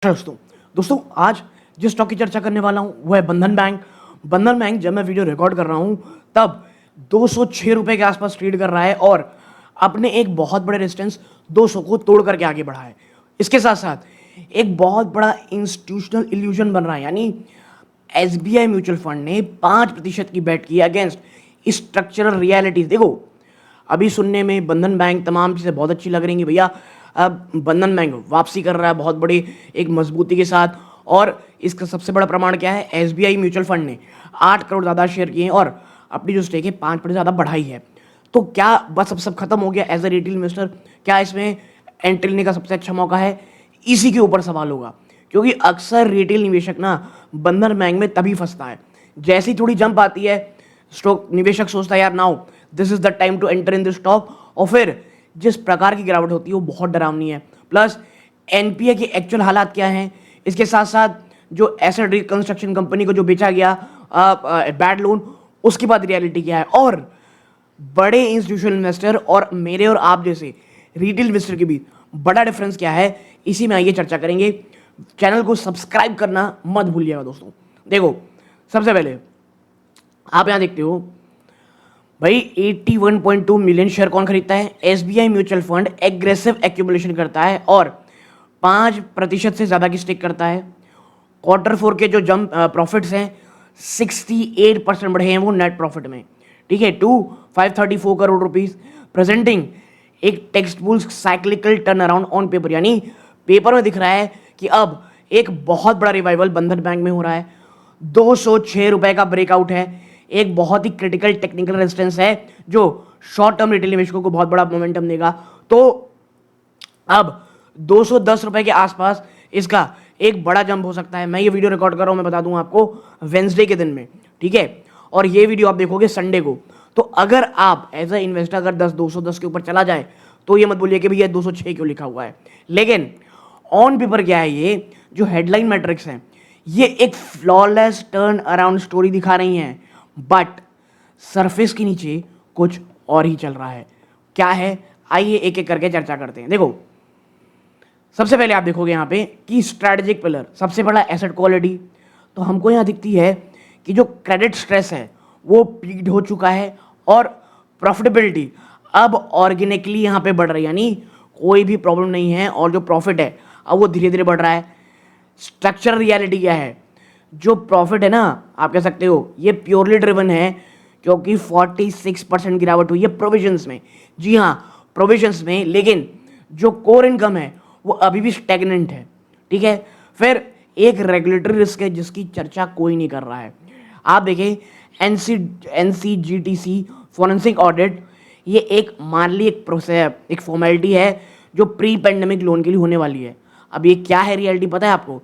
दोस्तों दोस्तों आज जिस स्टॉक की चर्चा करने वाला हूं वो है बंधन बैंक। बंधन बैंक जब मैं वीडियो रिकॉर्ड कर रहा हूं तब 206 रुपए के आसपास ट्रेड कर रहा है और अपने एक बहुत बड़े रेजिस्टेंस 200 को तोड़ करके आगे बढ़ा है। इसके साथ साथ एक बहुत बड़ा इंस्टीट्यूशनल इल्यूजन बन रहा है, यानी एसबीआई म्यूचुअल फंड ने 5% की बेट की अगेंस्ट स्ट्रक्चरल रियलिटीज। देखो अभी सुनने में बंधन बैंक तमाम चीज़ें बहुत अच्छी लग रही हैं भैया, अब बंधन बैंक वापसी कर रहा है बहुत बड़ी एक मजबूती के साथ। और इसका सबसे बड़ा प्रमाण क्या है, एसबीआई म्यूचुअल फंड ने 8 करोड़ ज़्यादा शेयर किए हैं और अपनी जो स्टेक है 5% ज़्यादा बढ़ाई है। तो क्या बस अब सब खत्म हो गया एज ए रिटेल इन्वेस्टर? क्या इसमें एंट्री लेने का सबसे अच्छा मौका है? इसी के ऊपर सवाल होगा, क्योंकि अक्सर रिटेल निवेशक ना बंधन बैंक में तभी फंसता है जैसी थोड़ी जंप आती है, स्टॉक निवेशक सोचता है यार now this is the time to enter in this stock, और फिर जिस प्रकार की गिरावट होती है वो बहुत डरावनी है। प्लस एनपीए के एक्चुअल हालात क्या हैं, इसके साथ साथ जो एसेट रिकंस्ट्रक्शन कंपनी को जो बेचा गया बैड लोन, उसके बाद रियलिटी क्या है, और बड़े इंस्टीट्यूशनल इन्वेस्टर और मेरे और आप जैसे रिटेल इन्वेस्टर के बीच बड़ा डिफरेंस क्या है, इसी में आइए चर्चा करेंगे। चैनल को सब्सक्राइब करना मत भूलिएगा दोस्तों। देखो सबसे पहले आप यहां देखते हो भाई 81.2 मिलियन शेयर कौन खरीदता है? SBI mutual fund aggressive accumulation करता है और 5% से ज़्यादा की स्टेक करता है। Q4 के जो जंप प्रॉफिट्स हैं 68% बढ़े हैं वो नेट प्रॉफिट में, ठीक है, टू 534 करोड़ रुपीस, प्रेजेंटिंग एक text bull cyclical turn around on paper, यानी पेपर में दिख रहा है कि अब एक बहुत बड़ा रिवाइवल बंधन बैंक में हो रहा है। 206 रुपए का ब्रेकआउट है, एक बहुत ही क्रिटिकल टेक्निकल रेजिस्टेंस है जो शॉर्ट टर्म रिटेल निवेशकों को बहुत बड़ा मोमेंटम देगा। तो अब 210 रुपए के आसपास इसका एक बड़ा जंप हो सकता है। मैं ये वीडियो रिकॉर्ड कर रहा हूं, मैं बता दूं आपको वेंसडे के दिन में, ठीक है, और ये वीडियो आप देखोगे संडे को। तो अगर आप एज ए इन्वेस्टर अगर 210 के ऊपर चला जाए तो ये मत बोलिए कि भैया 206 क्यों लिखा हुआ है। लेकिन ऑन पेपर क्या है, ये जो हेडलाइन मैट्रिक्स हैं ये एक फ्लॉलेस टर्न अराउंड स्टोरी दिखा रही हैं, बट सरफेस के नीचे कुछ और ही चल रहा है। क्या है, आइए एक एक करके चर्चा करते हैं। देखो सबसे पहले आप देखोगे यहाँ पे कि स्ट्रैटेजिक पिलर सबसे बड़ा एसेट क्वालिटी, तो हमको यहाँ दिखती है कि जो क्रेडिट स्ट्रेस है वो पीक्ड हो चुका है और प्रॉफिटेबिलिटी अब ऑर्गेनिकली यहाँ पे बढ़ रही है, यानी कोई भी प्रॉब्लम नहीं है और जो प्रॉफिट है अब वो धीरे धीरे बढ़ रहा है। स्ट्रक्चरल रियलिटी क्या है, जो प्रॉफिट है ना आप कह सकते हो ये प्योरली ड्रिवन है क्योंकि 46% गिरावट हुई है प्रोविजंस में। जी हाँ प्रोविजंस में, लेकिन जो कोर इनकम है वो अभी भी स्टैग्नेंट है, ठीक है। फिर एक रेगुलेटरी रिस्क है जिसकी चर्चा कोई नहीं कर रहा है। आप देखें एनसीजीटीसी फॉरेंसिक ऑडिट, ये एक मान ली एक प्रोसेस, एक फॉर्मेलिटी है जो प्री पेंडेमिक लोन के लिए होने वाली है। अब ये क्या है रियलिटी पता है आपको?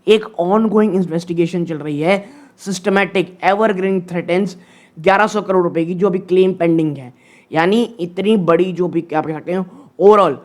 एक ऑन गोइंग इन्वेस्टिगेशन चल रही है, सिस्टमैटिक एवरग्रीन थ्रेटेंस 1100 करोड़ रुपए की जो अभी क्लेम पेंडिंग है, यानी इतनी बड़ी जो भी आप कह सकते हैं ओवरऑल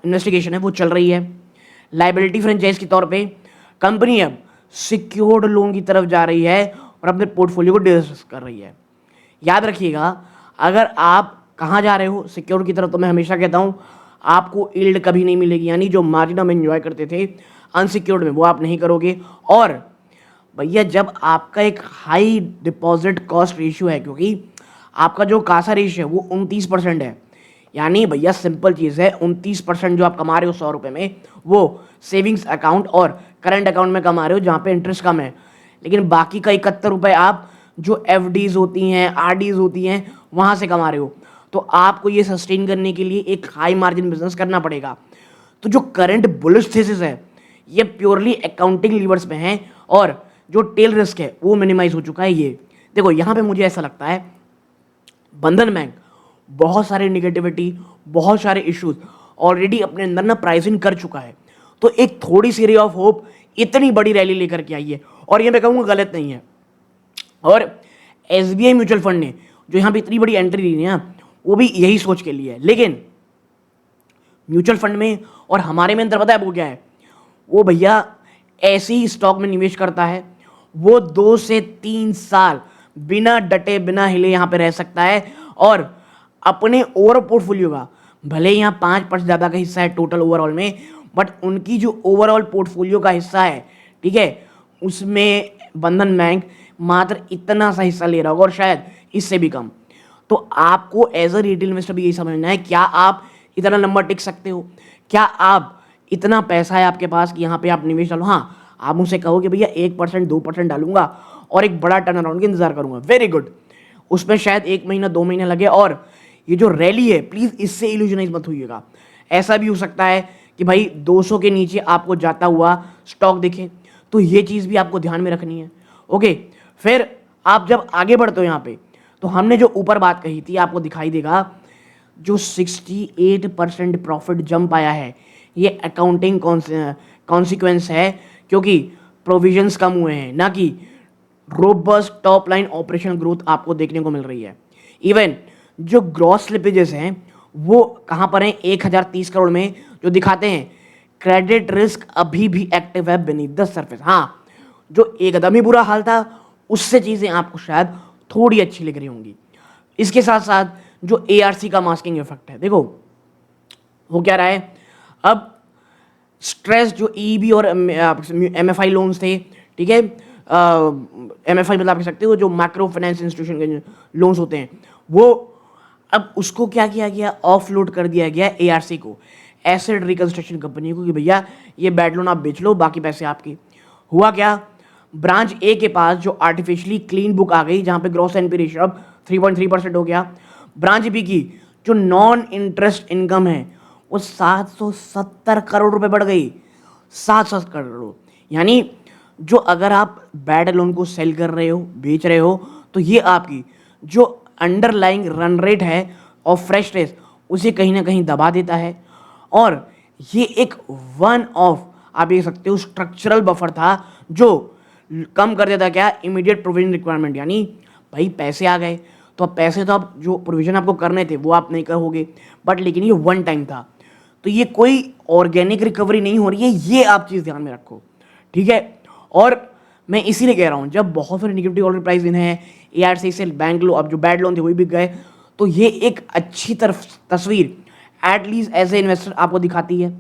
इन्वेस्टिगेशन है वो चल रही है। लाइबिलिटी फ्रेंचाइज के तौर पे कंपनी अब सिक्योर्ड लोन की तरफ जा रही है और अपने पोर्टफोलियो को डिस्कस कर रही है। याद रखिएगा अगर आप कहाँ जा रहे हो सिक्योर्ड की तरफ, तो मैं हमेशा कहता हूँ आपको यील्ड कभी नहीं मिलेगी, यानी जो मार्जिन हम एंजॉय करते थे अनसिक्योर्ड में वो आप नहीं करोगे। और भैया जब आपका एक हाई डिपॉजिट कॉस्ट रेशियो है, क्योंकि आपका जो कासा रेशियो है वो 29% है, यानी भैया सिंपल चीज़ है 29% जो आप कमा रहे हो 100 रुपये में वो सेविंग्स अकाउंट और करंट अकाउंट में कमा रहे हो जहाँ पे इंटरेस्ट कम है, लेकिन बाकी का 71 रुपये आप जो एफडीज होती हैं आरडीज होती हैं वहाँ से कमा रहे हो। तो आपको ये सस्टेन करने के लिए एक हाई मार्जिन बिजनेस करना पड़ेगा। तो जो करंट बुलिश थीसिस है ये प्योरली अकाउंटिंग लीवर्स में है और जो टेल रिस्क है वो मिनिमाइज हो चुका है। ये देखो यहाँ पे मुझे ऐसा लगता है बंधन बैंक बहुत सारे निगेटिविटी, बहुत सारे इश्यूज ऑलरेडी अपने अंदर ना प्राइसिंग कर चुका है, तो एक थोड़ी सी रे ऑफ होप इतनी बड़ी रैली लेकर के आई है और ये मैं कहूँगा गलत नहीं है। और एसबीआई म्यूचुअल फंड ने जो यहाँ पे इतनी बड़ी एंट्री ली है वो भी यही सोच के लिए है। लेकिन म्यूचुअल फंड में और हमारे में अंतर पता है वो क्या है, वो भैया ऐसे ही स्टॉक में निवेश करता है, वो 2 से 3 साल बिना डटे बिना हिले यहाँ पे रह सकता है और अपने ओवर पोर्टफोलियो का भले यहाँ 5% ज़्यादा का हिस्सा है टोटल ओवरऑल में, बट उनकी जो ओवरऑल पोर्टफोलियो का हिस्सा है, ठीक है, उसमें बंधन बैंक मात्र इतना सा हिस्सा ले रहा होगा और शायद इससे भी कम। तो आपको एज अ रिटेल इन्वेस्टर भी यही समझना है, क्या आप इतना लंबा टिक सकते हो? क्या आप इतना पैसा है आपके पास कि यहाँ पे आप निवेश डालो? हाँ, आप मुझसे कहो कि भैया 1% 2% डालूंगा और एक बड़ा टर्न अराउंड का इंतजार करूंगा, वेरी गुड, उसमें शायद 1 महीना 2 महीने लगे। और ये जो रैली है, प्लीज इससे इल्यूजनाइज मत होइएगा। ऐसा भी हो सकता है कि भाई 200 के नीचे आपको जाता हुआ स्टॉक दिखे, तो ये चीज भी आपको ध्यान में रखनी है। ओके, फिर आप जब आगे बढ़ते हो यहाँ पे, तो हमने जो ऊपर बात कही थी आपको दिखाई देगा, जो 68% प्रॉफिट जंप आया है, ये अकाउंटिंग कॉन्सिक्वेंस है, क्योंकि प्रोविजंस कम हुए हैं, ना कि robust top line operation growth आपको देखने को मिल रही है। इवन जो ग्रॉस स्लिपेजेस हैं वो कहां पर हैं? 1030 करोड़ में, जो दिखाते हैं क्रेडिट रिस्क अभी भी एक्टिव है बीनीथ द सरफेस। हाँ, जो एकदम ही बुरा हाल था उससे चीजें आपको शायद थोड़ी अच्छी लग रही होंगी। इसके साथ साथ जो एआरसी का मास्किंग इफेक्ट है, देखो हो क्या रहा है, अब स्ट्रेस जो ईबी और एमएफआई लोन्स थे, ठीक है, एमएफआई मतलब आप कह सकते हो जो मैक्रो फाइनेंस इंस्टीट्यूशन के लोन्स होते हैं, वो अब उसको क्या किया गया, ऑफलोड कर दिया गया एआरसी को, एसेट रिकंस्ट्रक्शन कंपनी को, कि भैया ये बैड लोन आप बेच लो, बाकी पैसे आपके। हुआ क्या, ब्रांच ए के पास जो आर्टिफिशियली क्लीन बुक आ गई, जहां पे ग्रॉस एनपी रेशियो अब 3.3% हो गया। ब्रांच बी की जो नॉन इंटरेस्ट इनकम है वो 770 करोड़ रुपए बढ़ गई, 700 करोड़। यानी जो अगर आप बैड लोन को सेल कर रहे हो, बेच रहे हो, तो ये आपकी जो अंडरलाइंग रन रेट है और फ्रेश रेट उसे कहीं ना कहीं दबा देता है। और ये एक वन ऑफ आप ये सकते हो स्ट्रक्चरल बफर था, जो कम कर देता क्या, इमीडिएट प्रोविजन रिक्वायरमेंट। यानी भाई पैसे आ गए तो अब पैसे तो आप जो प्रोविजन आपको करने थे वो आप नहीं करोगे, बट लेकिन ये वन टाइम था, तो ये कोई ऑर्गेनिक रिकवरी नहीं हो रही है, ये आप चीज़ ध्यान में रखो, ठीक है। और मैं इसीलिए कह रहा हूँ, जब बहुत सारे निगेटिव ऑलरेडी प्राइस इन है, एआरसी से बैंक लोन, अब जो बैड लोन थे वही बिक गए, तो ये एक अच्छी तरफ तस्वीर एटलीस्ट एज ए इन्वेस्टर आपको दिखाती है।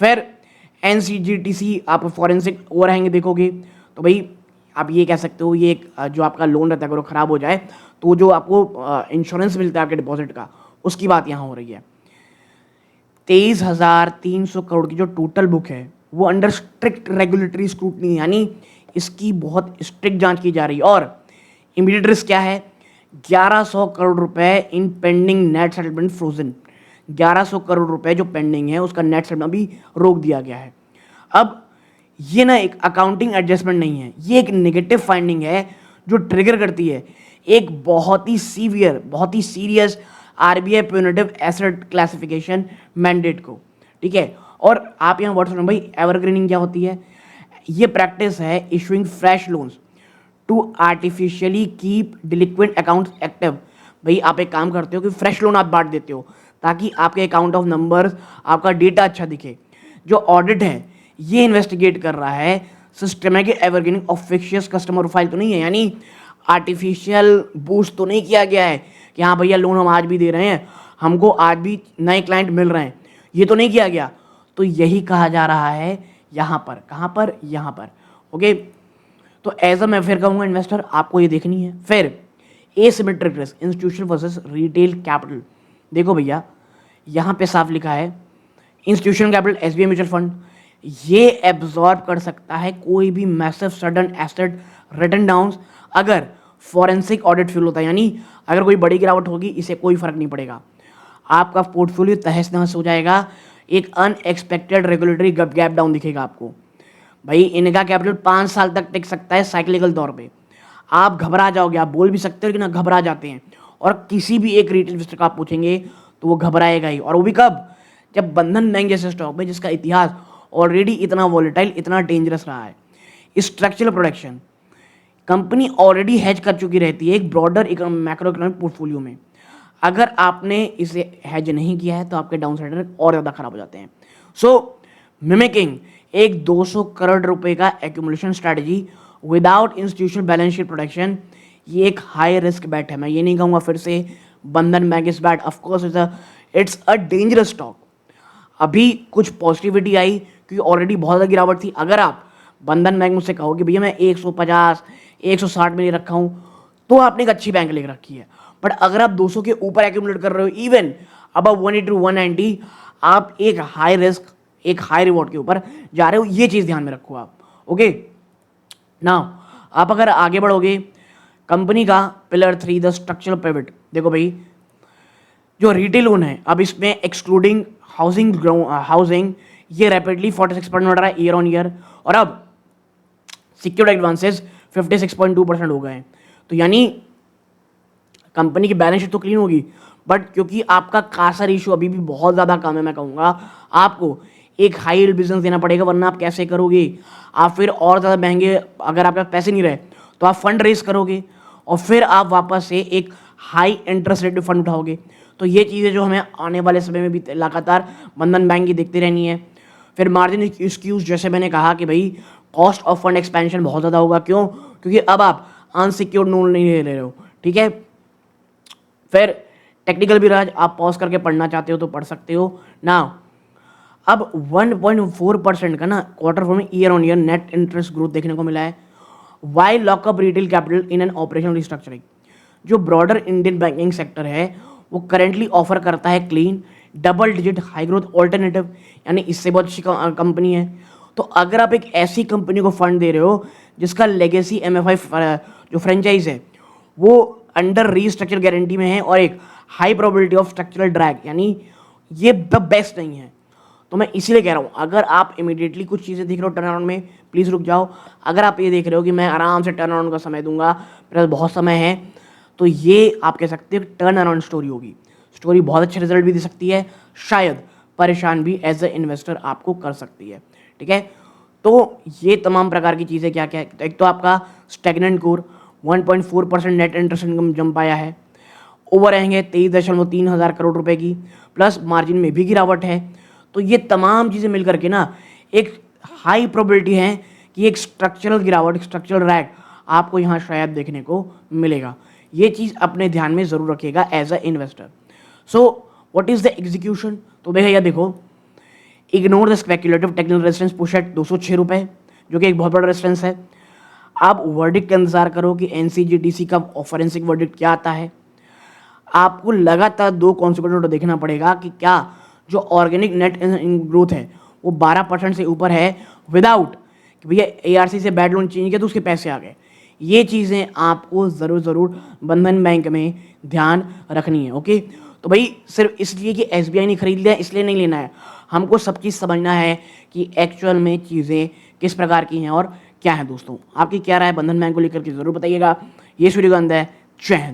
फिर एनसीजीटीसी आप फॉरेंसिक ओवरहैंग देखोगे, तो भाई आप ये कह सकते हो ये एक जो आपका लोन रहता है अगर वो खराब हो जाए तो जो आपको इंश्योरेंस मिलता है आपके डिपॉजिट का, उसकी बात यहाँ हो रही है। 23,300 करोड़ की जो टोटल बुक है वो अंडर स्ट्रिक्ट रेगुलेटरी स्क्रूटनी, यानी इसकी बहुत स्ट्रिक्ट जांच की जा रही है। और इमीडिएट रिस्क क्या है, 1100 करोड़ रुपए in pending net settlement frozen, 1100 crore रुपए जो पेंडिंग है उसका नेट सेटलमेंट अभी रोक दिया गया है। अब ये ना एक अकाउंटिंग एडजस्टमेंट नहीं है, ये एक नेगेटिव फाइंडिंग है जो ट्रिगर करती है एक बहुत ही सीवियर, बहुत ही serious RBI punitive asset classification mandate को, ठीक है। और आप यहाँ वर्ड सुनो भाई, एवरग्रीनिंग क्या होती है, ये प्रैक्टिस है issuing fresh loans to artificially keep delinquent accounts active. भाई आप एक काम करते हो कि फ्रेश लोन आप बांट देते हो ताकि आपके अकाउंट ऑफ नंबर्स, आपका डेटा अच्छा दिखे। जो ऑडिट है ये इन्वेस्टिगेट कर रहा है systematic evergreening of fictitious customer profile तो नहीं है, यानी आर्टिफिशियल बूस्ट तो नहीं किया गया है कि हाँ भैया लोन हम आज भी दे रहे हैं, हमको आज भी नए क्लाइंट मिल रहे हैं, ये तो नहीं किया गया। तो यही कहा जा रहा है यहाँ पर, कहाँ पर, यहाँ पर, ओके। तो एज अ मैं फिर कहूँगा इन्वेस्टर आपको ये देखनी है। फिर asymmetric risk institution versus retail capital, देखो भैया यहाँ पे साफ लिखा है institution capital SBI mutual fund ये एब्जॉर्ब कर सकता है कोई भी massive sudden asset return down अगर फॉरेंसिक ऑडिट फेल होता है, यानी अगर कोई बड़ी गिरावट होगी इसे कोई फर्क नहीं पड़ेगा, आपका पोर्टफोलियो तहस नहस हो जाएगा, एक अनएक्सपेक्टेड रेगुलेटरी गैप डाउन दिखेगा आपको। भाई इनका कैपिटल 5 साल तक टिक सकता है साइक्लिकल तौर पे, आप घबरा जाओगे, आप बोल भी सकते हो कि ना घबरा जाते हैं, और किसी भी एक रिटेल इन्वेस्टर का आप पूछेंगे तो वो घबराएगा ही। और वो भी कब, जब बंधन बैंक जैसे स्टॉक में जिसका इतिहास ऑलरेडी इतना वॉलेटाइल, इतना डेंजरस रहा है, structural production company already hedge कर चुकी रहती है एक ब्रॉडर मैक्रो इकोनॉमिक पोर्टफोलियो में, अगर आपने इसे हेज नहीं किया है तो आपके डाउन साइड और ज़्यादा खराब हो जाते हैं। सो मिमिकिंग एक 200 करोड़ रुपए का accumulation strategy without institutional balance sheet protection, ये एक हाई रिस्क बैट है। मैं ये नहीं कहूँगा फिर से बंधन bank is bad, of course it's a dangerous stock. अभी कुछ पॉजिटिविटी आई क्योंकि ऑलरेडी बहुत ज़्यादा गिरावट थी। अगर आप बंधन बैंक मुझसे कहो कि भैया मैं 150 160 में ले रखा हूँ, तो आपने एक अच्छी बैंक ले रखी है। बट अगर आप 200 के ऊपर एक्यूमुलेट कर रहे हो, इवन अब 180 to 190, आप एक हाई रिस्क एक हाई रिवॉर्ड के ऊपर जा रहे हो। ये चीज़ ध्यान में रखो आप। ओके नाउ आप अगर आगे बढ़ोगे, कंपनी का पिलर 3 द स्ट्रक्चरल पिवट, देखो भाई जो रिटेल लोन है अब इसमें एक्सक्लूडिंग हाउसिंग ये रैपिडली 46% बढ़ रहा है ईयर ऑन ईयर, और अब सिक्योर्ड एडवांसेस 56.2% हो गए हैं। तो यानी कंपनी की बैलेंस शीट तो क्लीन होगी, बट क्योंकि आपका कासा रेशियो अभी भी बहुत ज़्यादा कम है, मैं कहूँगा आपको एक हाई यील्ड बिजनेस देना पड़ेगा, वरना आप कैसे करोगे? आप फिर और ज़्यादा महंगे, अगर आपके पास पैसे नहीं रहे तो आप फंड रेज करोगे और फिर आप वापस से एक हाई इंटरेस्ट रेट फंड उठाओगे। तो ये चीज़ें जो हमें आने वाले समय में भी लगातार बंधन बैंक की देखती रहनी है। फिर मार्जिन एक्सक्यूज, जैसे मैंने कहा कि भाई कॉस्ट ऑफ फंड एक्सपेंशन बहुत ज़्यादा होगा। क्यों? क्योंकि अब आप अनसिक्योर्ड लोन नहीं ले रहे हो, ठीक है। फिर टेक्निकल भी राज, आप पॉज करके पढ़ना चाहते हो तो पढ़ सकते हो ना। अब 1.4% का ना क्वार्टर फोर में year on year net interest growth देखने को मिला है। Why lock up retail capital in an operational restructuring, जो ब्रॉडर इंडियन बैंकिंग सेक्टर है वो करेंटली ऑफर करता है clean double digit high growth alternative, यानी इससे बहुत अच्छी कंपनी है। तो अगर आप एक ऐसी कंपनी को फंड दे रहे हो जिसका लेगेसी MFI जो फ्रेंचाइज है वो अंडर रीस्ट्रक्चर गारंटी में है और एक high probability of structural drag, यानी ये द बेस्ट नहीं है। तो मैं इसीलिए कह रहा हूँ, अगर आप इमीडिएटली कुछ चीज़ें देख रहे हो टर्न अराउंड में, प्लीज़ रुक जाओ। अगर आप ये देख रहे हो कि मैं आराम से टर्न अराउंड का समय दूंगा, मेरे पास बहुत समय है, तो ये आप कह सकते हो टर्न अराउंड स्टोरी होगी। स्टोरी बहुत अच्छे रिजल्ट भी दे सकती है, शायद परेशान भी एज ए इन्वेस्टर आपको कर सकती है, ठीक है। तो ये तमाम प्रकार की चीज़ें क्या क्या है, एक तो आपका stagnant core 1.4% net interest income jump आया है, ओवर रहेंगे 23.3 हज़ार करोड़ रुपए की, प्लस मार्जिन में भी गिरावट है। तो ये तमाम चीज़ें मिलकर के ना एक हाई प्रोबेबिलिटी है कि एक स्ट्रक्चरल गिरावट, स्ट्रक्चरल रैग आपको यहाँ शायद देखने को मिलेगा। ये चीज़ अपने ध्यान में ज़रूर रखिएगा as a investor. So what is the execution? तो भैया देखो, ignore the speculative technical resistance push at 206 रुपये, जो कि एक बहुत बड़ा रेजिस्टेंस है। आप वर्डिक्ट का इंतजार करो कि NCGTC का फॉरेंसिक वर्डिक्ट क्या आता है। आपको लगातार 2 कॉन्सिक्यूटिव देखना पड़ेगा कि क्या जो ऑर्गेनिक नेट ग्रोथ है वो 12% से ऊपर है विदाउट कि भैया ARC से बैड लोन चेंज किया तो उसके पैसे आ गए। ये चीज़ें आपको ज़रूर बंधन बैंक में ध्यान रखनी है। ओके, तो भाई सिर्फ इसलिए कि SBI ने खरीद लिया इसलिए नहीं लेना है, हमको सब चीज़ समझना है कि एक्चुअल में चीज़ें किस प्रकार की हैं और क्या है। दोस्तों आपकी क्या राय बंधन बैंक को लेकर के ज़रूर बताइएगा। ये वीडियो का अंत है। जय हिंद।